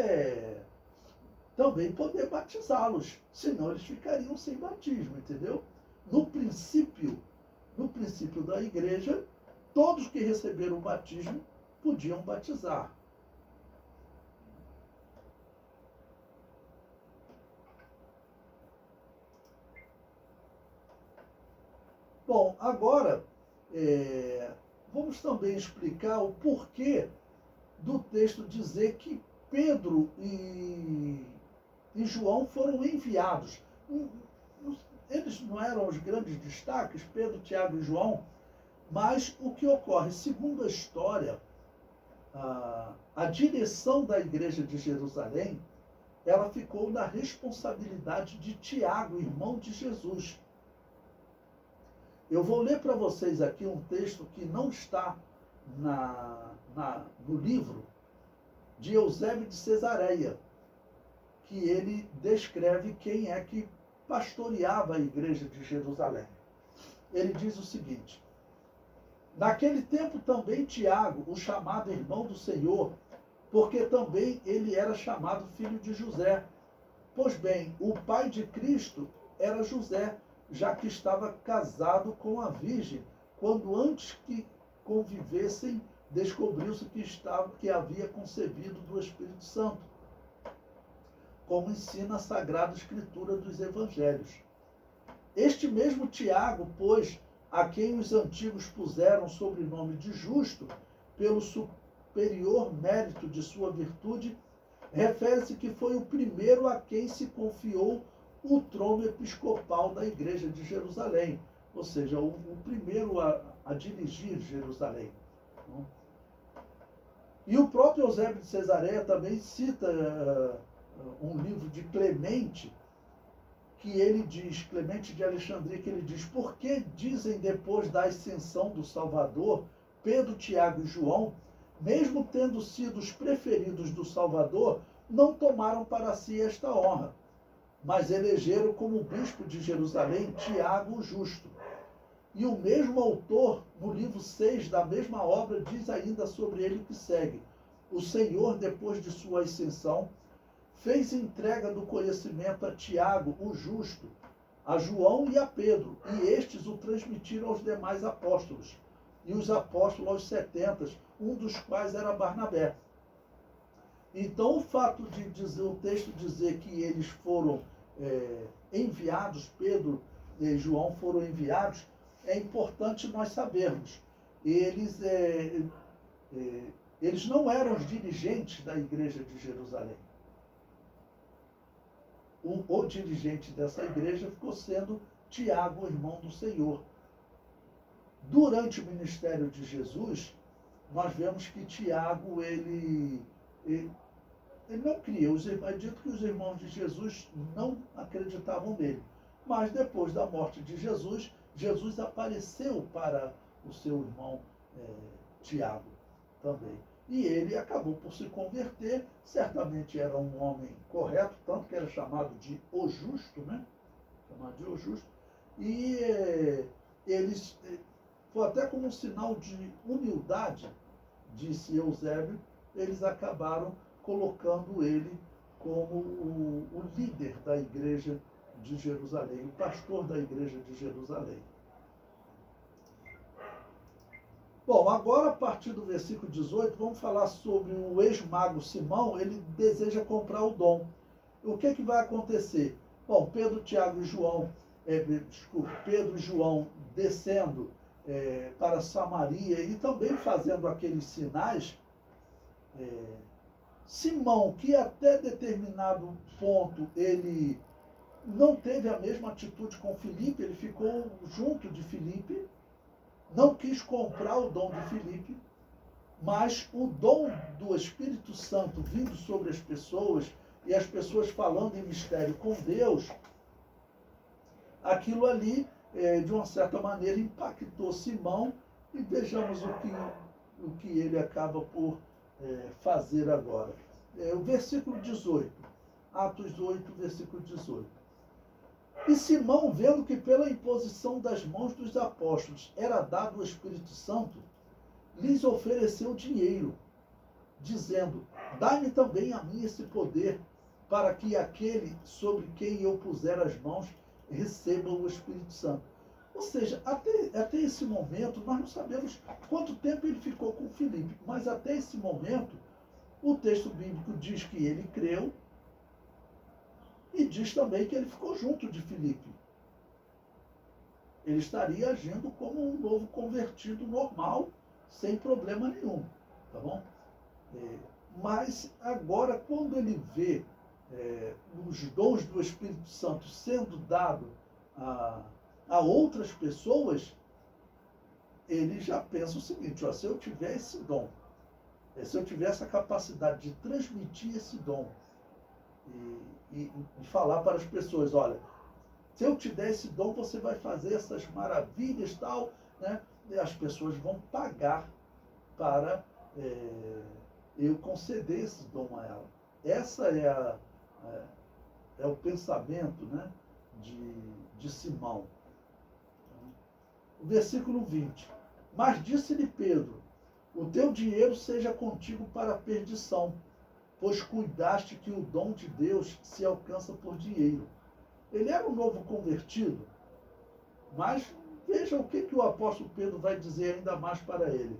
[SPEAKER 1] também poder batizá-los. Senão eles ficariam sem batismo, entendeu? No princípio da igreja, todos que receberam o batismo podiam batizar. Bom, agora vamos também explicar o porquê do texto dizer que Pedro e João foram enviados. Eles não eram os grandes destaques, Pedro, Tiago e João, mas o que ocorre, segundo a história, a direção da igreja de Jerusalém, ela ficou na responsabilidade de Tiago, irmão de Jesus. Eu vou ler para vocês aqui um texto que não está no livro de Eusébio de Cesareia, que ele descreve quem é que pastoreava a igreja de Jerusalém. Ele diz o seguinte: naquele tempo também Tiago, o chamado irmão do Senhor, porque também ele era chamado filho de José. Pois bem, o pai de Cristo era José, já que estava casado com a Virgem, quando antes que convivessem, descobriu-se que havia concebido do Espírito Santo, como ensina a Sagrada Escritura dos Evangelhos. Este mesmo Tiago, pois, a quem os antigos puseram o sobrenome de justo, pelo superior mérito de sua virtude, refere-se que foi o primeiro a quem se confiou o trono episcopal da igreja de Jerusalém, ou seja, o primeiro a dirigir Jerusalém. E o próprio Eusébio de Cesareia também cita um livro de Clemente, que ele diz, Clemente de Alexandria, que ele diz: por que dizem depois da ascensão do Salvador, Pedro, Tiago e João, mesmo tendo sido os preferidos do Salvador, não tomaram para si esta honra, mas elegeram como bispo de Jerusalém Tiago o Justo. E o mesmo autor, no livro 6 da mesma obra, diz ainda sobre ele o que segue: o Senhor, depois de sua ascensão, fez entrega do conhecimento a Tiago, o justo, a João e a Pedro, e estes o transmitiram aos demais apóstolos, e os apóstolos aos 70, um dos quais era Barnabé. Então, o fato de o texto dizer que eles foram enviados, Pedro e João foram enviados, é importante nós sabermos. Eles não eram os dirigentes da igreja de Jerusalém. O dirigente dessa igreja ficou sendo Tiago, irmão do Senhor. Durante o ministério de Jesus, nós vemos que Tiago, ele não cria. É dito que os irmãos de Jesus não acreditavam nele. Mas depois da morte de Jesus, Jesus apareceu para o seu irmão Tiago também. E ele acabou por se converter. Certamente era um homem correto, tanto que era chamado de o justo, né? Chamado de o justo. E eles, foi até como um sinal de humildade, disse Eusébio, eles acabaram colocando ele como o líder da igreja de Jerusalém, o pastor da igreja de Jerusalém. Bom, agora a partir do versículo 18, vamos falar sobre o ex-mago Simão. Ele deseja comprar o dom. o que vai acontecer? Bom, Pedro, Tiago e João, Pedro e João descendo para Samaria e também fazendo aqueles sinais, Simão, que até determinado ponto ele não teve a mesma atitude com Filipe, ele ficou junto de Filipe, não quis comprar o dom de Filipe, mas o dom do Espírito Santo vindo sobre as pessoas e as pessoas falando em mistério com Deus, aquilo ali, de uma certa maneira, impactou Simão e vejamos o que ele acaba por fazer agora. O versículo 18, Atos 8, versículo 18. E Simão, vendo que pela imposição das mãos dos apóstolos era dado o Espírito Santo, lhes ofereceu dinheiro, dizendo, dá-me também a mim esse poder, para que aquele sobre quem eu puser as mãos receba o Espírito Santo. Ou seja, até esse momento, nós não sabemos quanto tempo ele ficou com Filipe, mas até esse momento, o texto bíblico diz que ele creu, e diz também que ele ficou junto de Filipe. Ele estaria agindo como um novo convertido normal, sem problema nenhum. Tá bom? Mas agora, quando ele vê os dons do Espírito Santo sendo dado a outras pessoas, ele já pensa o seguinte, se eu tiver esse dom, se eu tiver essa capacidade de transmitir esse dom, e falar para as pessoas, olha, se eu te der esse dom, você vai fazer essas maravilhas e tal, né? E as pessoas vão pagar para eu conceder esse dom a ela. Essa é o pensamento, né, de Simão. O versículo 20. Mas disse-lhe Pedro, o teu dinheiro seja contigo para a perdição, pois cuidaste que o dom de Deus se alcança por dinheiro. Ele era um novo convertido, mas veja o que o apóstolo Pedro vai dizer ainda mais para ele.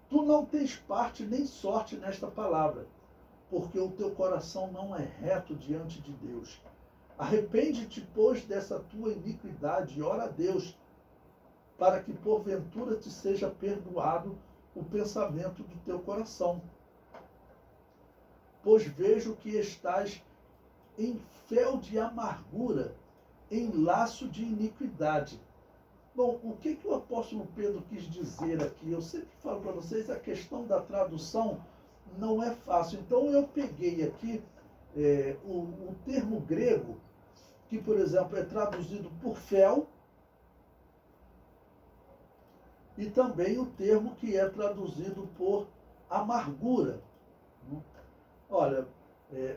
[SPEAKER 1] Tu não tens parte nem sorte nesta palavra, porque o teu coração não é reto diante de Deus. Arrepende-te, pois, dessa tua iniquidade e ora a Deus, para que porventura te seja perdoado o pensamento do teu coração. Pois vejo que estás em fel de amargura, em laço de iniquidade. Bom, o que o apóstolo Pedro quis dizer aqui? Eu sempre falo para vocês, a questão da tradução não é fácil. Então eu peguei aqui o termo grego, que, por exemplo, é traduzido por fel, e também o termo que é traduzido por amargura. Olha,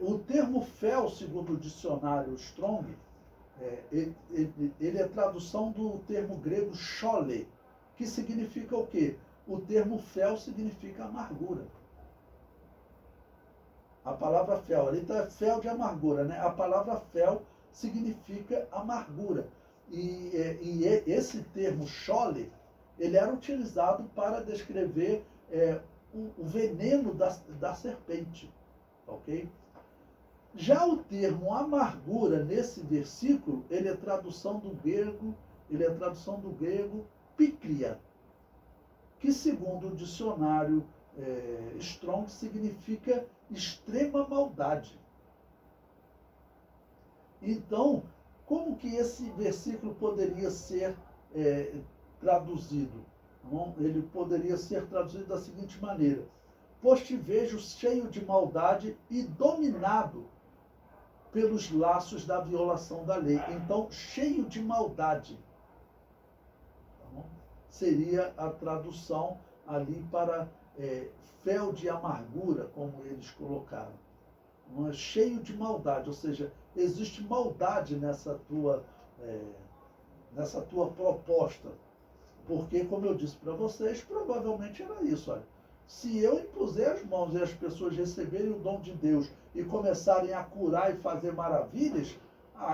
[SPEAKER 1] o termo fel, segundo o dicionário Strong, ele é tradução do termo grego chole, que significa o quê? O termo fel significa amargura. A palavra fel, ali está fel de amargura, né? A palavra fel significa amargura. E esse termo chole, ele era utilizado para descrever o veneno da serpente. Ok? Já o termo amargura nesse versículo, ele é tradução do grego pícria, que segundo o dicionário Strong significa extrema maldade. Então, como que esse versículo poderia ser traduzido? Não? Ele poderia ser traduzido da seguinte maneira: pois te vejo cheio de maldade e dominado pelos laços da violação da lei. Então, cheio de maldade. Então, seria a tradução ali para fel de amargura, como eles colocaram. Cheio de maldade, ou seja, existe maldade nessa tua proposta. Porque, como eu disse para vocês, provavelmente era isso. Olha, se eu impuser as mãos e as pessoas receberem o dom de Deus e começarem a curar e fazer maravilhas,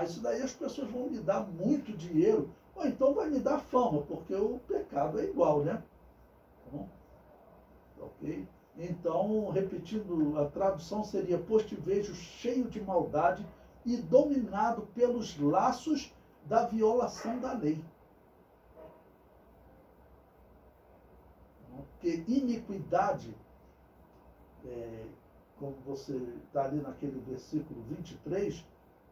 [SPEAKER 1] isso daí as pessoas vão me dar muito dinheiro, ou então vai me dar fama, porque o pecado é igual, né? Tá bom? Ok? Então, repetindo, a tradução seria: pois te vejo cheio de maldade e dominado pelos laços da violação da lei. Porque iniquidade, como você está ali naquele versículo 23,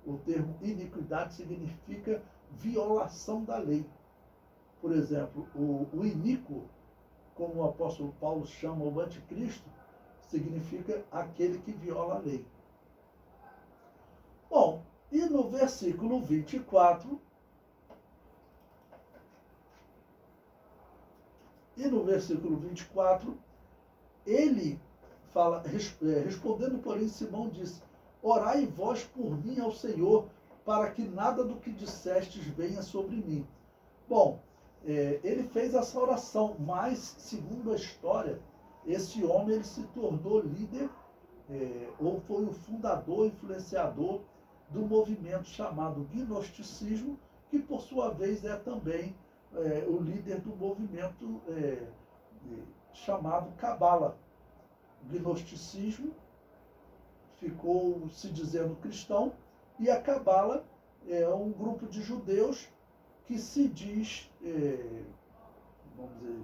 [SPEAKER 1] o termo iniquidade significa violação da lei. Por exemplo, o iníquo, como o apóstolo Paulo chama o anticristo, significa aquele que viola a lei. Bom, e no versículo 24, ele fala, respondendo, porém, Simão disse: orai vós por mim ao Senhor, para que nada do que dissestes venha sobre mim. Bom, ele fez essa oração, mas, segundo a história, esse homem ele se tornou líder, ou foi o fundador, influenciador do movimento chamado gnosticismo, que por sua vez é também o líder do movimento chamado Cabala. O gnosticismo ficou se dizendo cristão, e a Cabala é um grupo de judeus que se diz, vamos dizer,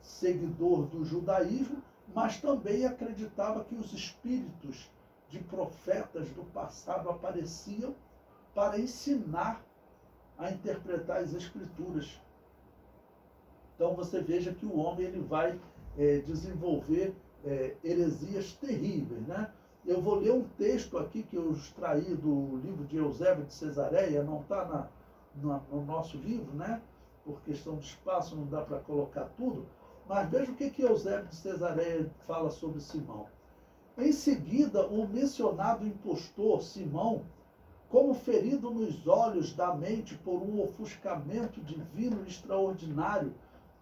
[SPEAKER 1] seguidor do judaísmo, mas também acreditava que os espíritos de profetas do passado apareciam para ensinar a interpretar as escrituras. Então você veja que o homem ele vai desenvolver heresias terríveis, né? Eu vou ler um texto aqui que eu extraí do livro de Eusébio de Cesareia, não está no nosso livro, né? Por questão de espaço não dá para colocar tudo, mas veja o que Eusébio de Cesareia fala sobre Simão. Em seguida, o mencionado impostor, Simão, como ferido nos olhos da mente por um ofuscamento divino extraordinário,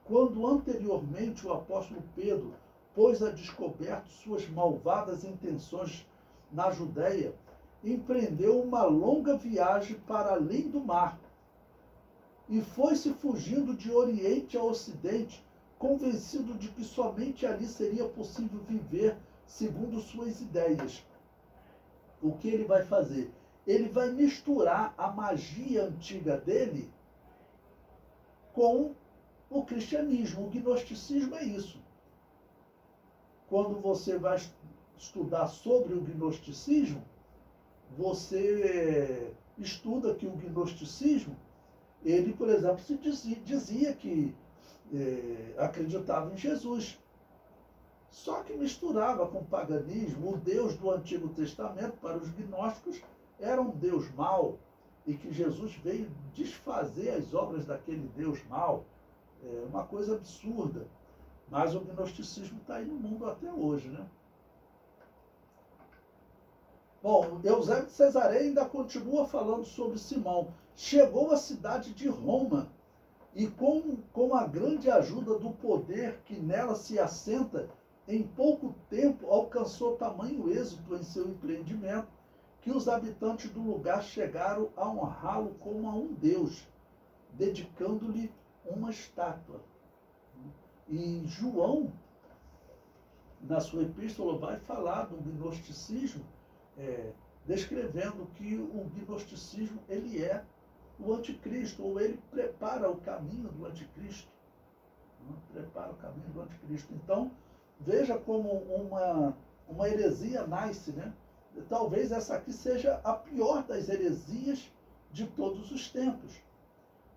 [SPEAKER 1] quando anteriormente o apóstolo Pedro pôs a descoberto suas malvadas intenções na Judéia, empreendeu uma longa viagem para além do mar e foi-se fugindo de Oriente a Ocidente, convencido de que somente ali seria possível viver segundo suas ideias. O que ele vai fazer? Ele vai misturar a magia antiga dele com o cristianismo. O gnosticismo é isso. Quando você vai estudar sobre o gnosticismo, você estuda que o gnosticismo, ele, por exemplo, dizia que acreditava em Jesus. Só que misturava com o paganismo. O Deus do Antigo Testamento, para os gnósticos, era um Deus mau, e que Jesus veio desfazer as obras daquele Deus mau. É uma coisa absurda. Mas o gnosticismo está aí no mundo até hoje, né? Bom, Eusébio de Cesareia ainda continua falando sobre Simão. Chegou à cidade de Roma e com a grande ajuda do poder que nela se assenta, em pouco tempo alcançou tamanho êxito em seu empreendimento que os habitantes do lugar chegaram a honrá-lo como a um deus, dedicando-lhe uma estátua. E João, na sua epístola, vai falar do gnosticismo, descrevendo que o gnosticismo ele é o anticristo, ou ele prepara o caminho do anticristo. Prepara o caminho do anticristo. Então, veja como uma heresia nasce, né? Talvez essa aqui seja a pior das heresias de todos os tempos.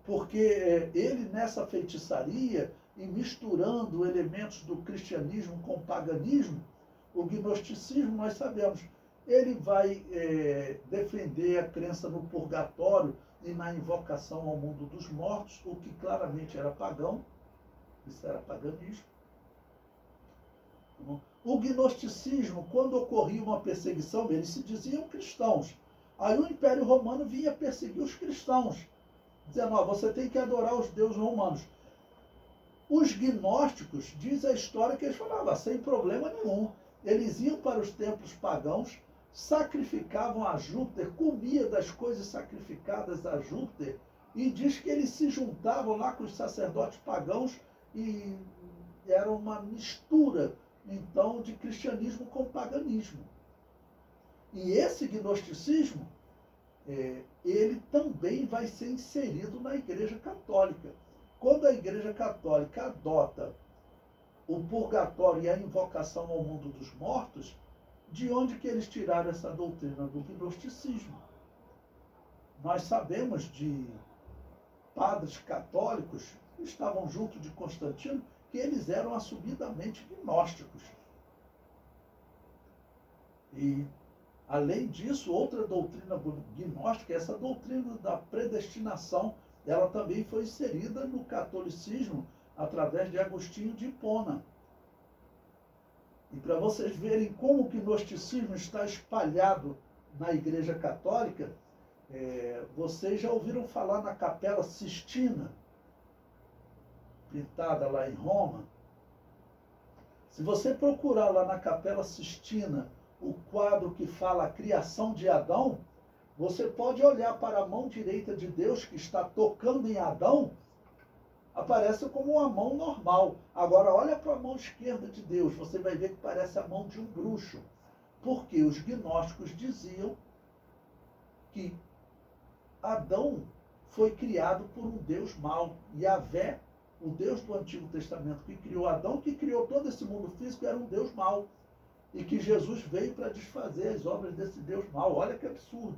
[SPEAKER 1] Porque ele, nessa feitiçaria, e misturando elementos do cristianismo com o paganismo, o gnosticismo, nós sabemos, ele vai defender a crença no purgatório e na invocação ao mundo dos mortos, o que claramente era pagão. Isso era paganismo. O gnosticismo, quando ocorria uma perseguição, eles se diziam cristãos. Aí o Império Romano vinha perseguir os cristãos, dizendo: você tem que adorar os deuses romanos. Os gnósticos, diz a história que eles falavam sem problema nenhum. Eles iam para os templos pagãos, sacrificavam a Júpiter, comiam das coisas sacrificadas a Júpiter, e diz que eles se juntavam lá com os sacerdotes pagãos e era uma mistura então, de cristianismo com paganismo. E esse gnosticismo, ele também vai ser inserido na Igreja Católica. Quando a Igreja Católica adota o purgatório e a invocação ao mundo dos mortos, de onde que eles tiraram essa doutrina? Do gnosticismo. Nós sabemos de padres católicos que estavam junto de Constantino, que eles eram assumidamente gnósticos. E, além disso, outra doutrina gnóstica, essa doutrina da predestinação, ela também foi inserida no catolicismo através de Agostinho de Hipona. E para vocês verem como o gnosticismo está espalhado na Igreja Católica, vocês já ouviram falar na Capela Sistina, pintada lá em Roma? Se você procurar lá na Capela Sistina o quadro que fala a criação de Adão, você pode olhar para a mão direita de Deus que está tocando em Adão, aparece como uma mão normal. Agora olha para a mão esquerda de Deus, você vai ver que parece a mão de um bruxo. Porque os gnósticos diziam que Adão foi criado por um Deus mau. Yahvé, o Deus do Antigo Testamento que criou Adão, que criou todo esse mundo físico, era um Deus mau. E que Jesus veio para desfazer as obras desse Deus mau. Olha que absurdo.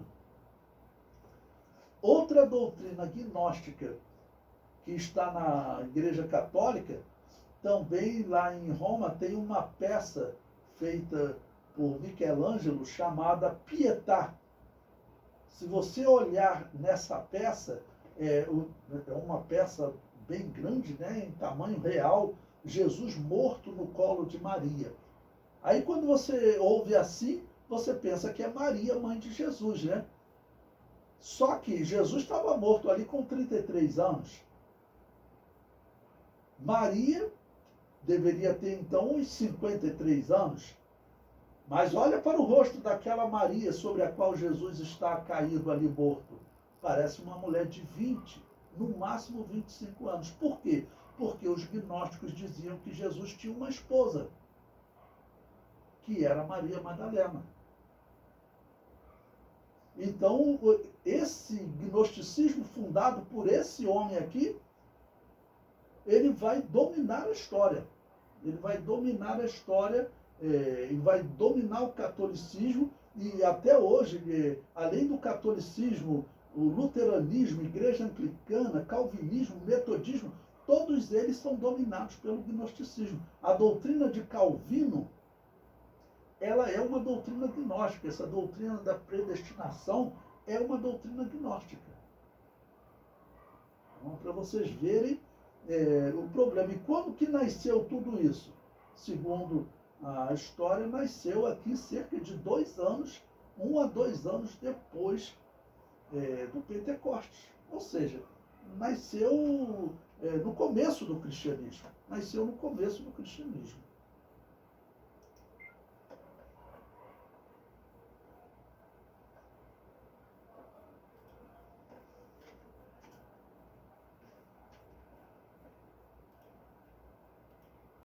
[SPEAKER 1] Outra doutrina gnóstica que está na Igreja Católica, também lá em Roma tem uma peça feita por Michelangelo chamada Pietà. Se você olhar nessa peça, é uma peça bem grande, né, em tamanho real, Jesus morto no colo de Maria. Aí quando você ouve assim, você pensa que é Maria, mãe de Jesus, né? Só que Jesus estava morto ali com 33 anos. Maria deveria ter então uns 53 anos. Mas olha para o rosto daquela Maria sobre a qual Jesus está caído ali morto. Parece uma mulher de 20, no máximo 25 anos. Por quê? Porque os gnósticos diziam que Jesus tinha uma esposa, que era Maria Madalena. Então, esse gnosticismo fundado por esse homem aqui, ele vai dominar a história. Ele vai dominar a história, e vai dominar o catolicismo, e até hoje, além do catolicismo, o luteranismo, igreja anglicana, calvinismo, metodismo, todos eles são dominados pelo gnosticismo. A doutrina de Calvino, ela é uma doutrina gnóstica. Essa doutrina da predestinação é uma doutrina gnóstica. Então, para vocês verem o problema. E quando que nasceu tudo isso? Segundo a história, nasceu aqui cerca de 2 anos, 1 a 2 anos depois do Pentecostes. Ou seja, nasceu no começo do cristianismo. Nasceu no começo do cristianismo.